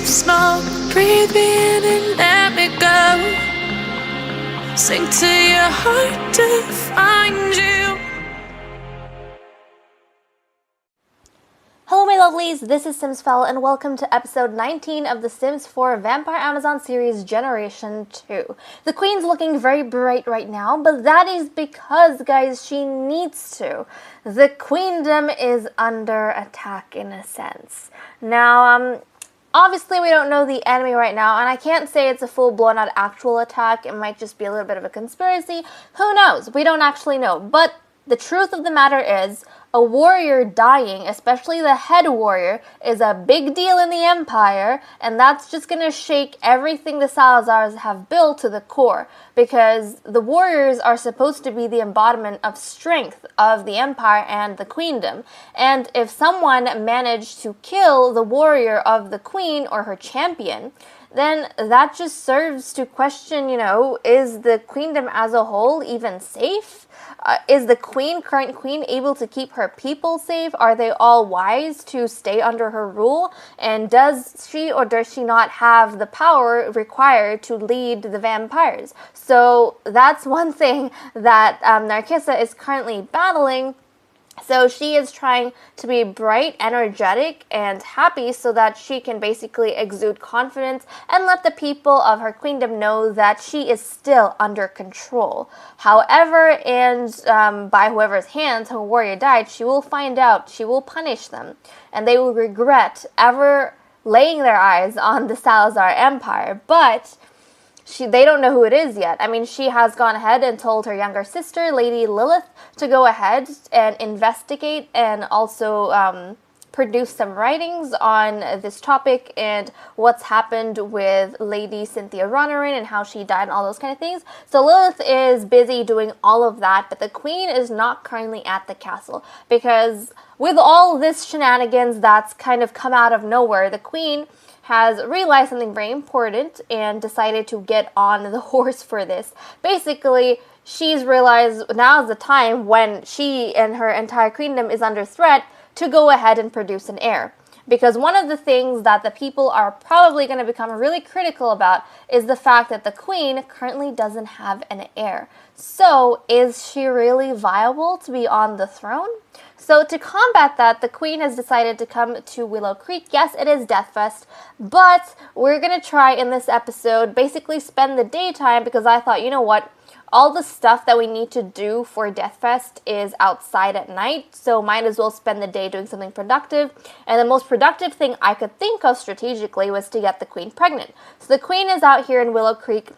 smoke, breathe me in and let me go. Sink to your heart to find you. Hello my lovelies, this is simsfel and welcome to episode 19 of the Sims 4 Vampire Amazon series Generation 2. The queen's looking very bright right now, but that is because, guys, she needs to. The queendom is under attack in a sense. Now, obviously we don't know the enemy right now, and I can't say it's a full-blown out actual attack. It might just be a little bit of a conspiracy. Who knows? We don't actually know. But the truth of the matter is, a warrior dying, especially the head warrior, is a big deal in the Empire, and that's just going to shake everything the Salazars have built to the core, because the warriors are supposed to be the embodiment of strength of the Empire and the Queendom, and if someone managed to kill the warrior of the Queen or her champion, then that just serves to question, is the Queendom as a whole even safe? Is the current queen, able to keep her people safe? Are they all wise to stay under her rule? And does she or does she not have the power required to lead the vampires? So that's one thing that Narcissa is currently battling. So she is trying to be bright, energetic, and happy so that she can basically exude confidence and let the people of her queendom know that she is still under control. However, and by whoever's hands her warrior died, she will find out, she will punish them, and they will regret ever laying their eyes on the Salazar Empire. But they don't know who it is yet. I mean, she has gone ahead and told her younger sister, Lady Lilith, to go ahead and investigate and also produce some writings on this topic and what's happened with Lady Cynthia Ronarin and how she died and all those kind of things. So Lilith is busy doing all of that, but the queen is not currently at the castle because with all this shenanigans that's kind of come out of nowhere, the queen has realized something very important and decided to get on the horse for this. Basically, she's realized now is the time when she and her entire queendom is under threat to go ahead and produce an heir. Because one of the things that the people are probably going to become really critical about is the fact that the queen currently doesn't have an heir. So, is she really viable to be on the throne? So to combat that, the queen has decided to come to Willow Creek. Yes, it is Deathfest, but we're going to try in this episode basically spend the daytime because I thought, you know what, all the stuff that we need to do for Deathfest is outside at night, so might as well spend the day doing something productive. And the most productive thing I could think of strategically was to get the queen pregnant. So the queen is out here in Willow Creek.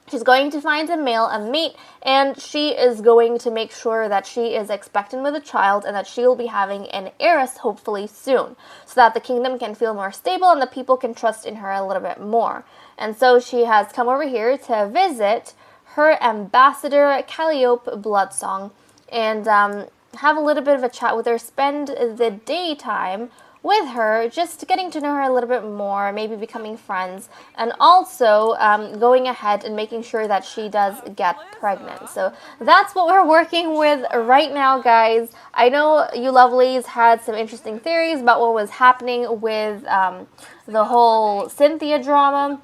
She's going to find a mate, and she is going to make sure that she is expectant with a child and that she will be having an heiress hopefully soon, so that the kingdom can feel more stable and the people can trust in her a little bit more. And so she has come over here to visit her ambassador, Calliope Bloodsong, and have a little bit of a chat with her, spend the daytime with her, just getting to know her a little bit more, maybe becoming friends, and also going ahead and making sure that she does get pregnant. So that's what we're working with right now, guys. I know you lovelies had some interesting theories about what was happening with the whole Cynthia drama.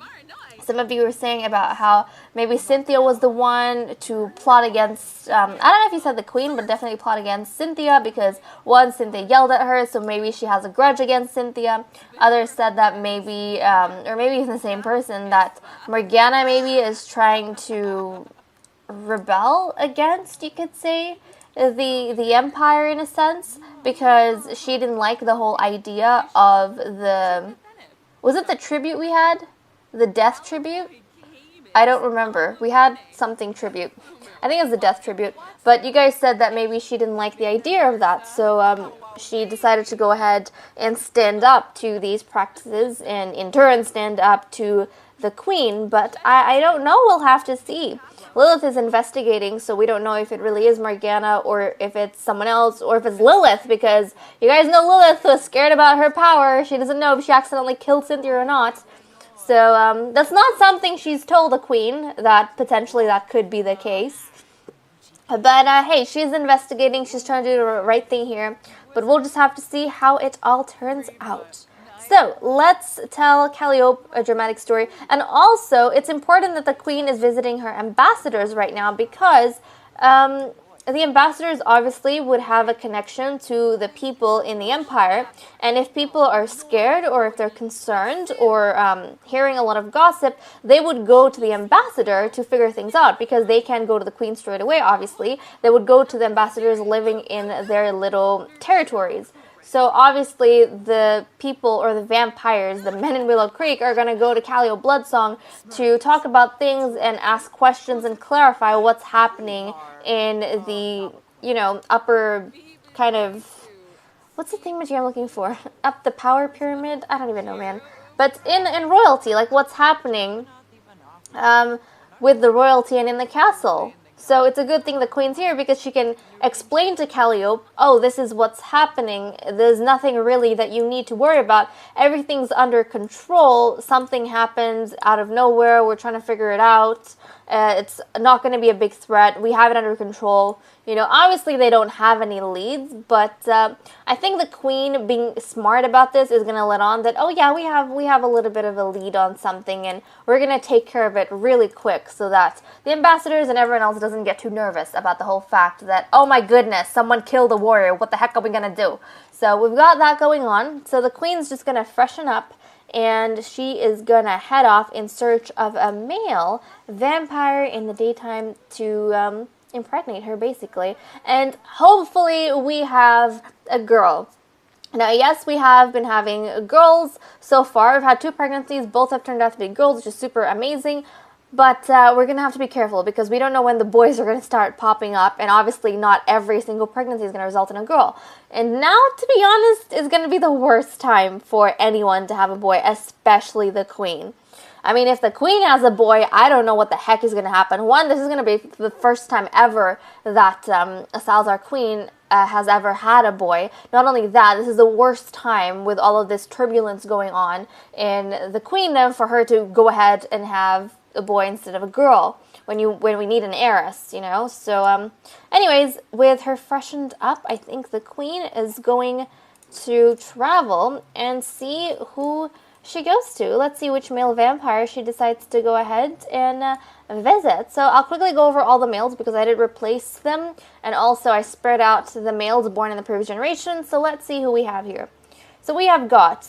Some of you were saying about how maybe Cynthia was the one to plot against, I don't know if you said the queen, but definitely plot against Cynthia because, one, Cynthia yelled at her, so maybe she has a grudge against Cynthia. Others said that maybe, or maybe even the same person, that Morgana maybe is trying to rebel against, you could say, the Empire in a sense, because she didn't like the whole idea of was it the tribute we had? The death tribute? I don't remember. We had something tribute. I think it was the death tribute. But you guys said that maybe she didn't like the idea of that. So she decided to go ahead and stand up to these practices and in turn stand up to the queen. But I don't know. We'll have to see. Lilith is investigating, so we don't know if it really is Morgana or if it's someone else or if it's Lilith, because you guys know Lilith was scared about her power. She doesn't know if she accidentally killed Cynthia or not. So that's not something she's told the queen, that potentially that could be the case. But hey, she's investigating, she's trying to do the right thing here, but we'll just have to see how it all turns out. So, let's tell Calliope a dramatic story. And also, it's important that the queen is visiting her ambassadors right now because the ambassadors obviously would have a connection to the people in the empire. And if people are scared or if they're concerned or hearing a lot of gossip, they would go to the ambassador to figure things out because they can't go to the queen straight away, obviously. They would go to the ambassadors living in their little territories. So obviously the people or the vampires, the men in Willow Creek, are going to go to Calliope Bloodsong to talk about things and ask questions and clarify what's happening in the, upper kind of, what's the thing that I'm looking for? Up the power pyramid? I don't even know, man. But in royalty, like what's happening with the royalty and in the castle. So it's a good thing the queen's here because she can explain to Calliope, oh, this is what's happening. There's nothing really that you need to worry about. Everything's under control. Something happens out of nowhere. We're trying to figure it out. It's not going to be a big threat. We have it under control. Obviously they don't have any leads, but I think the queen being smart about this is going to let on that, oh yeah, we have a little bit of a lead on something and we're going to take care of it really quick so that the ambassadors and everyone else doesn't get too nervous about the whole fact that, oh my goodness, someone killed a warrior. What the heck are we going to do? So we've got that going on. So the queen's just going to freshen up and she is going to head off in search of a male vampire in the daytime to impregnate her, basically. And hopefully we have a girl. Now, yes, we have been having girls so far. We've had 2 pregnancies. Both have turned out to be girls, which is super amazing. But we're going to have to be careful because we don't know when the boys are going to start popping up. And obviously not every single pregnancy is going to result in a girl. And now, to be honest, is going to be the worst time for anyone to have a boy, especially the queen. I mean, if the queen has a boy, I don't know what the heck is going to happen. One, this is going to be the first time ever that a Salazar queen has ever had a boy. Not only that, this is the worst time with all of this turbulence going on in the queendom for her to go ahead and have a boy instead of a girl when we need an heiress, So, anyways, with her freshened up, I think the queen is going to travel and see who she goes to. Let's see which male vampire she decides to go ahead and visit. So I'll quickly go over all the males because I did replace them, and also I spread out the males born in the previous generation. So let's see who we have here. So we have got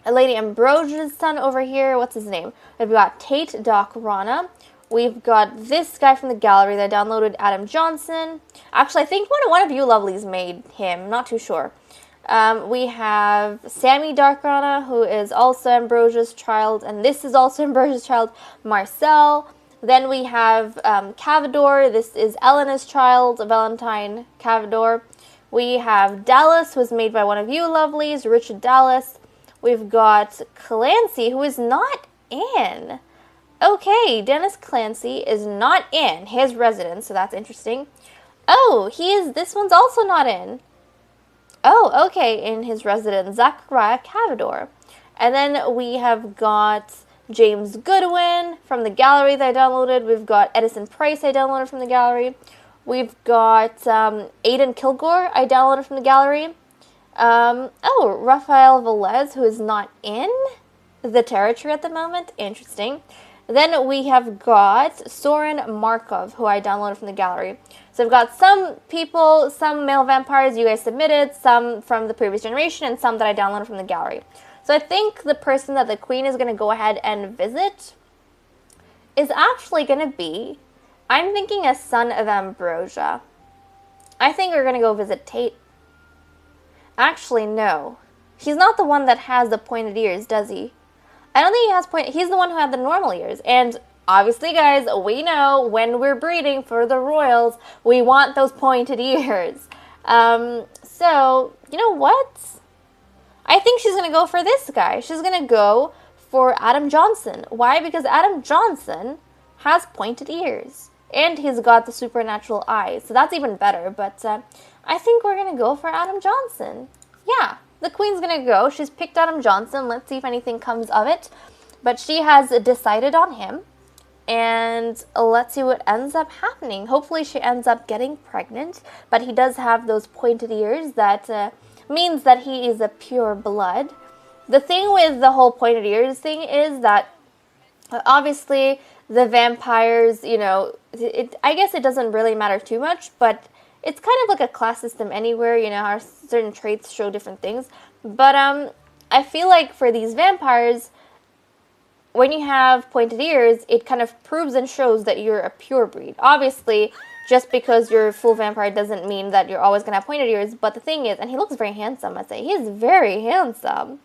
Lady Ambrosia's son over here. What's his name? We've got Tate Doc Rana. We've got this guy from the gallery that I downloaded, Adam Johnson. Actually, I think one of you lovelies made him. Not too sure. We have Sammy Darkrana, who is also Ambrosia's child, and this is also Ambrosia's child, Marcel. Then we have Cavador. This is Elena's child, Valentine Cavador. We have Dallas, who was made by one of you lovelies, Richard Dallas. We've got Clancy, who is not in. Okay, Dennis Clancy is not in his residence, so that's interesting. Oh, this one's also not in. Oh, okay, in his residence, Zachariah Cavador. And then we have got James Goodwin from the gallery that I downloaded. We've got Edison Price I downloaded from the gallery. We've got Aiden Kilgore I downloaded from the gallery. Rafael Velez, who is not in the territory at the moment. Interesting. Then we have got Soren Markov, who I downloaded from the gallery. So I've got some people, some male vampires you guys submitted, some from the previous generation, and some that I downloaded from the gallery. So I think the person that the queen is going to go ahead and visit is actually going to be, I'm thinking a son of Ambrosia. I think we're going to go visit Tate. Actually, no. He's not the one that has the pointed ears, does he? I don't think he has he's the one who had the normal ears. And obviously, guys, we know when we're breeding for the royals, we want those pointed ears. So, you know what? I think she's going to go for this guy. She's going to go for Adam Johnson. Why? Because Adam Johnson has pointed ears. And he's got the supernatural eyes. So that's even better. But I think we're going to go for Adam Johnson. Yeah. The queen's going to go. She's picked Adam Johnson. Let's see if anything comes of it. But she has decided on him. And let's see what ends up happening. Hopefully she ends up getting pregnant. But he does have those pointed ears. That means that he is a pure blood. the thing with the whole pointed ears thing is that obviously the vampires, you know, I guess it doesn't really matter too much, but it's kind of like a class system anywhere, you know, how certain traits show different things. But I feel like for these vampires, when you have pointed ears, it kind of proves and shows that you're a pure breed. Obviously, just because you're a full vampire doesn't mean that you're always going to have pointed ears, but the thing is, and he looks very handsome, I'd say. He is very handsome.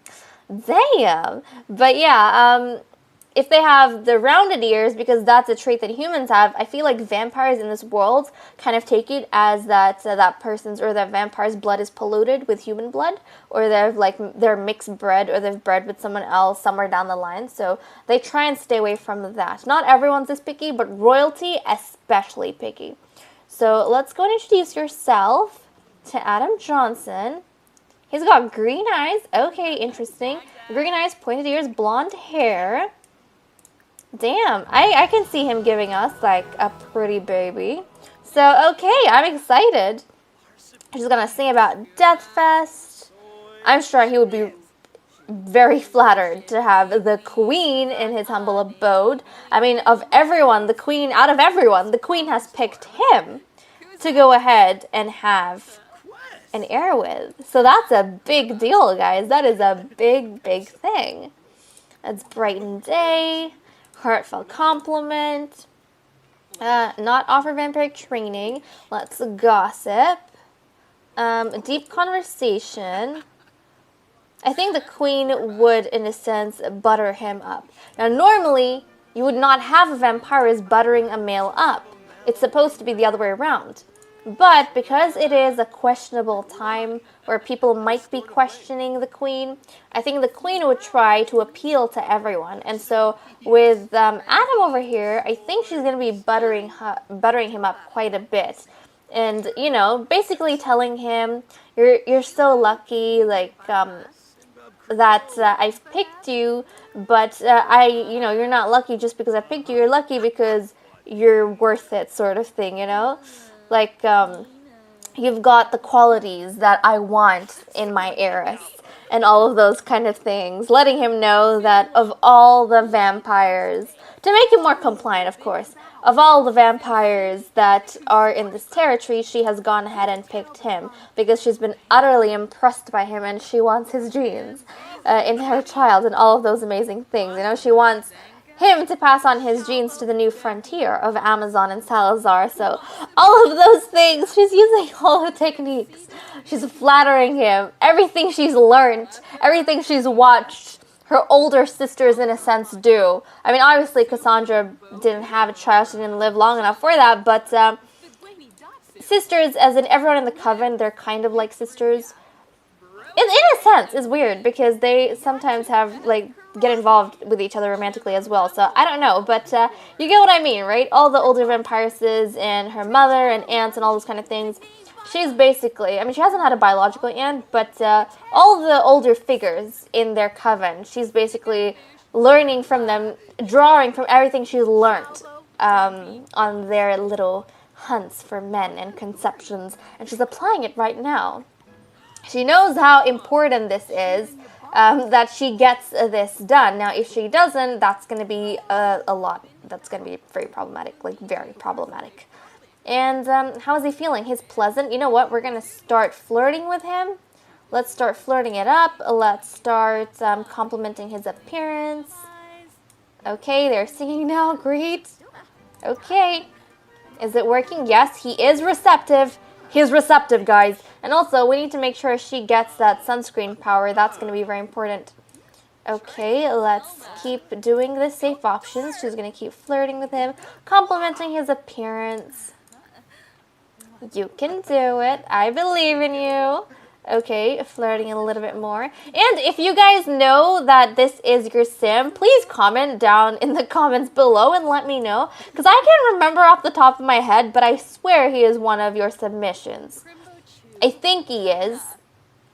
Damn. But yeah, if they have the rounded ears, because that's a trait that humans have, I feel like vampires in this world kind of take it as that that person's or that vampire's blood is polluted with human blood, or they're mixed bred, or they've bred with someone else somewhere down the line. So they try and stay away from that. Not everyone's this picky, but royalty especially picky. So let's go and introduce yourself to Adam Johnson. He's got green eyes. Okay, interesting. Green eyes, pointed ears, blonde hair. Damn, I can see him giving us, like, a pretty baby. So, okay, I'm excited. He's gonna sing about Deathfest. I'm sure he would be very flattered to have the queen in his humble abode. I mean, of everyone, the queen, out of everyone, the queen has picked him to go ahead and have an heir with. So that's a big deal, guys. That is a big, big thing. That's Brighton Day. Heartfelt compliment. Not offer vampiric training. Let's gossip. Deep conversation. I think the queen would, in a sense, butter him up. Now, normally, you would not have a vampirist buttering a male up. It's supposed to be the other way around. But because it is a questionable time where people might be questioning the queen, I think the queen would try to appeal to everyone. And so with Adam over here, I think she's going to be buttering him up quite a bit. And, you know, basically telling him, you're so lucky, like, that I've picked you, but you're not lucky just because I picked you. You're lucky because you're worth it, sort of thing, you know? Like, you've got the qualities that I want in my heiress, and all of those kind of things. Letting him know that of all the vampires, to make him more compliant, of course, of all the vampires that are in this territory, she has gone ahead and picked him, because she's been utterly impressed by him, and she wants his genes in her child, and all of those amazing things. You know, she wants him to pass on his genes to the new frontier of Amazon and Salazar. So all of those things, she's using all the techniques. She's flattering him. Everything she's learned, everything she's watched her older sisters, in a sense, do. I mean, obviously, Cassandra didn't have a child. She didn't live long enough for that. But sisters, as in everyone in the coven, they're kind of like sisters. In a sense, it's weird because they sometimes have, like, get involved with each other romantically as well. So, I don't know, but you get what I mean, right? All the older vampiresses and her mother and aunts and all those kind of things. She's basically, I mean, she hasn't had a biological aunt, but all the older figures in their coven, she's basically learning from them, drawing from everything she's learned on their little hunts for men and conceptions, and she's applying it right now. She knows how important this is, that she gets this done. Now, if she doesn't, that's going to be a lot. That's going to be very problematic, like very problematic. And how is he feeling? He's pleasant. You know what? We're going to start flirting with him. Let's start flirting it up. Let's start complimenting his appearance. Okay, they're singing now. Great. Okay. Is it working? Yes, he is receptive. He's receptive, guys. And also, we need to make sure she gets that sunscreen power. That's going to be very important. Okay, let's keep doing the safe options. She's going to keep flirting with him, complimenting his appearance. You can do it. I believe in you. Okay, flirting a little bit more. And if you guys know that this is your sim, please comment down in the comments below and let me know. Because I can't remember off the top of my head, but I swear he is one of your submissions. I think he is.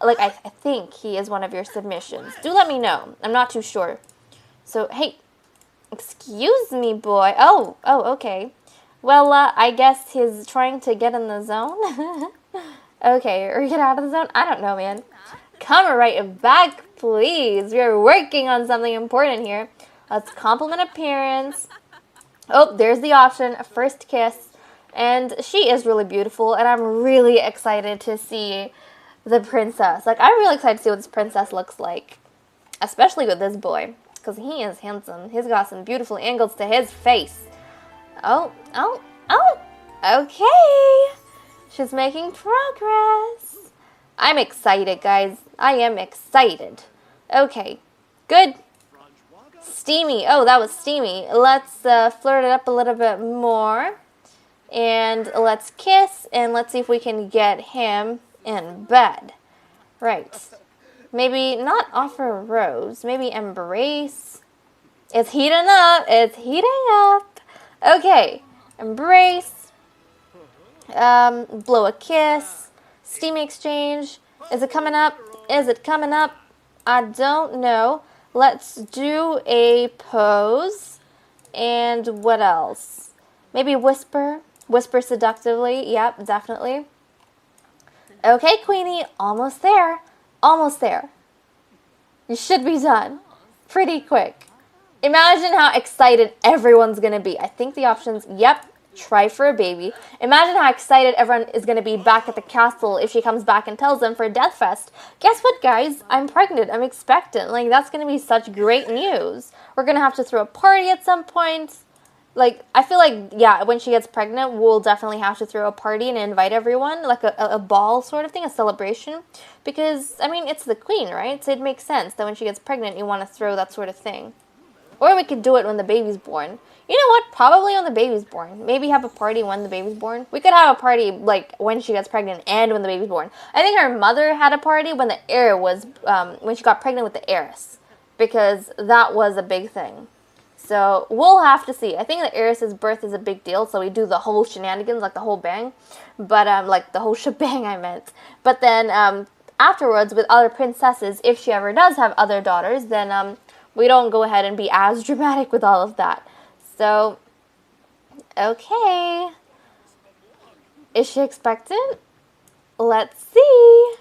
Like, I think he is one of your submissions. Do let me know. I'm not too sure. So, hey, excuse me, boy. Oh, okay. Well, I guess he's trying to get in the zone. Okay, or get out of the zone? I don't know, man. Come right back, please. We are working on something important here. Let's compliment appearance. Oh, there's the option, first kiss. And she is really beautiful, and I'm really excited to see the princess. Like, I'm really excited to see what this princess looks like. Especially with this boy, because he is handsome. He's got some beautiful angles to his face. Oh, okay. She's making progress. I'm excited, guys. I am excited. Okay, good. Steamy. Oh, that was steamy. Let's flirt it up a little bit more. And let's kiss, and let's see if we can get him in bed. Right. Maybe not offer a rose. Maybe embrace. It's heating up. It's heating up. Okay. Embrace. Blow a kiss. Steamy exchange. Is it coming up? Is it coming up? I don't know. Let's do a pose. And what else? Maybe whisper. Whisper seductively. Yep, definitely. Okay, Queenie. Almost there. Almost there. You should be done pretty quick. Imagine how excited everyone's going to be. I think the options, yep, try for a baby. Imagine how excited everyone is going to be back at the castle if she comes back and tells them for Death Fest. Guess what, guys? I'm pregnant. I'm expectant. Like, that's going to be such great news. We're going to have to throw a party at some point. Like, I feel like, yeah, when she gets pregnant, we'll definitely have to throw a party and invite everyone, like a ball sort of thing, a celebration. Because, I mean, it's the queen, right? So it makes sense that when she gets pregnant, you want to throw that sort of thing. Or we could do it when the baby's born. You know what? Probably when the baby's born. Maybe have a party when the baby's born. We could have a party, like, when she gets pregnant and when the baby's born. I think her mother had a party when the heir was, when she got pregnant with the heiress. Because that was a big thing. So, we'll have to see. I think the heiress's birth is a big deal, so we do the whole shenanigans, like the whole bang. But, like, the whole shebang, I meant. But then, afterwards, with other princesses, if she ever does have other daughters, then, we don't go ahead and be as dramatic with all of that. So, okay. Is she expectant? Let's see.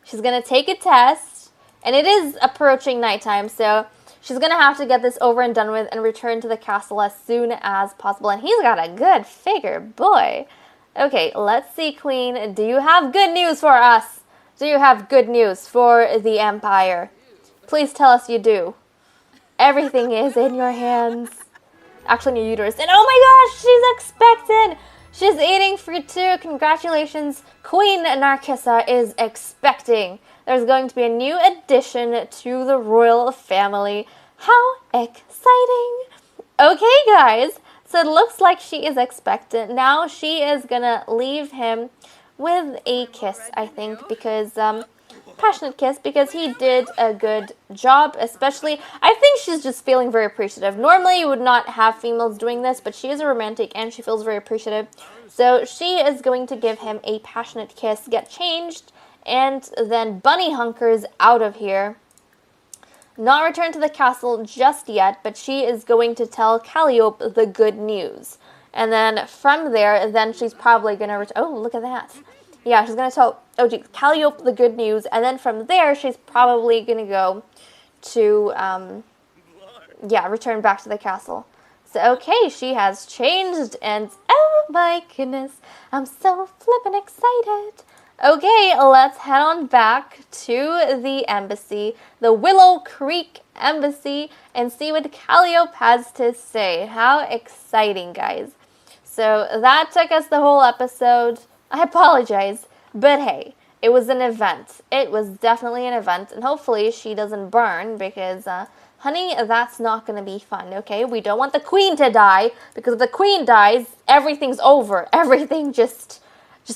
She's gonna take a test, and it is approaching nighttime, so she's going to have to get this over and done with and return to the castle as soon as possible. And he's got a good figure, boy. Okay, let's see, Queen. Do you have good news for us? Do you have good news for the Empire? Please tell us you do. Everything is in your hands. Actually, in your uterus. And oh my gosh, she's expectant. She's eating fruit too. Congratulations. Queen Narcissa is expecting. There's going to be a new addition to the royal family. How exciting! Okay, guys. So it looks like she is expectant. Now she is going to leave him with a kiss, I think, because, passionate kiss, because he did a good job, especially, I think she's just feeling very appreciative. Normally, you would not have females doing this, but she is a romantic and she feels very appreciative. So she is going to give him a passionate kiss, get changed, and then bunny hunkers out of here. Not return to the castle just yet, but she is going to tell Calliope the good news. And then from there, then she's probably going to oh, look at that. Yeah, she's going to tell Calliope the good news, and then from there, she's probably going to go to, return back to the castle. So, okay, she has changed, and oh my goodness, I'm so flippin' excited. Okay, let's head on back to the embassy, the Willow Creek Embassy, and see what Calliope has to say. How exciting, guys. So that took us the whole episode. I apologize, but hey, it was an event. It was definitely an event, and hopefully she doesn't burn because, honey, that's not going to be fun, okay? We don't want the queen to die, because if the queen dies, everything's over. Everything just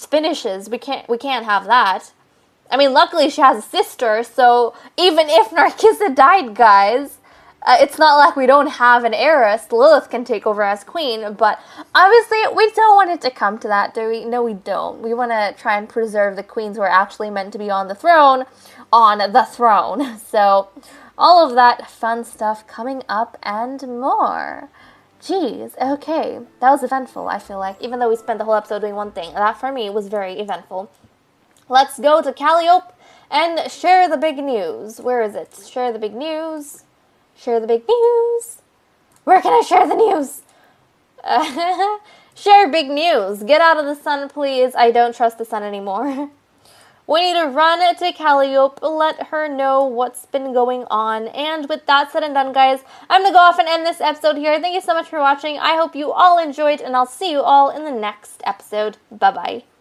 finishes. We can't have that. I mean, luckily she has a sister, so even if Narcissa died, guys, it's not like we don't have an heiress. Lilith can take over as queen, but obviously we don't want it to come to that, do we? No, we don't. We want to try and preserve the queens who are actually meant to be on the throne. So, all of that fun stuff coming up and more. Jeez, okay. That was eventful, I feel like. Even though we spent the whole episode doing one thing, that for me was very eventful. Let's go to Calliope And share the big news. Where is it? Share the big news. Share the big news. Where can I share the news? Share big news. Get out of the sun, please. I don't trust the sun anymore. We need to run to Calliope, let her know what's been going on. And with that said and done, guys, I'm going to go off and end this episode here. Thank you so much for watching. I hope you all enjoyed, and I'll see you all in the next episode. Bye-bye.